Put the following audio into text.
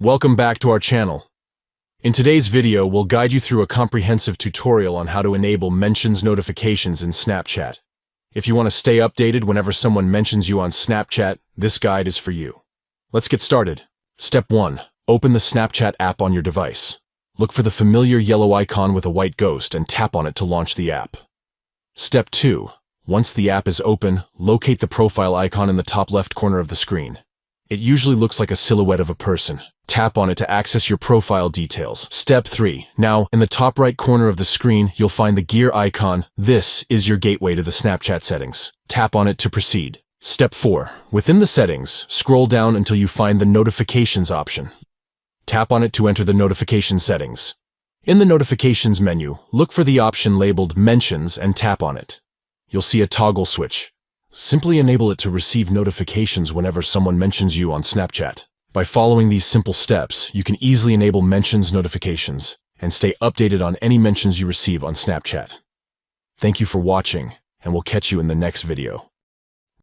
Welcome back to our channel. In today's video, we'll guide you through a comprehensive tutorial on how to enable mentions notifications in Snapchat. If you want to stay updated whenever someone mentions you on Snapchat, this guide is for you. Let's get started. Step 1. Open the Snapchat app on your device. Look for the familiar yellow icon with a white ghost and tap on it to launch the app. Step 2. Once the app is open, locate the profile icon in the top left corner of the screen. It usually looks like a silhouette of a person. Tap on it to access your profile details. Step 3. Now, in the top right corner of the screen, you'll find the gear icon. This is your gateway to the Snapchat settings. Tap on it to proceed. Step 4. Within the settings, scroll down until you find the notifications option. Tap on it to enter the notification settings. In the notifications menu, look for the option labeled Mentions and tap on it. You'll see a toggle switch. Simply enable it to receive notifications whenever someone mentions you on Snapchat. By following these simple steps, you can easily enable mentions notifications and stay updated on any mentions you receive on Snapchat. Thank you for watching, and we'll catch you in the next video.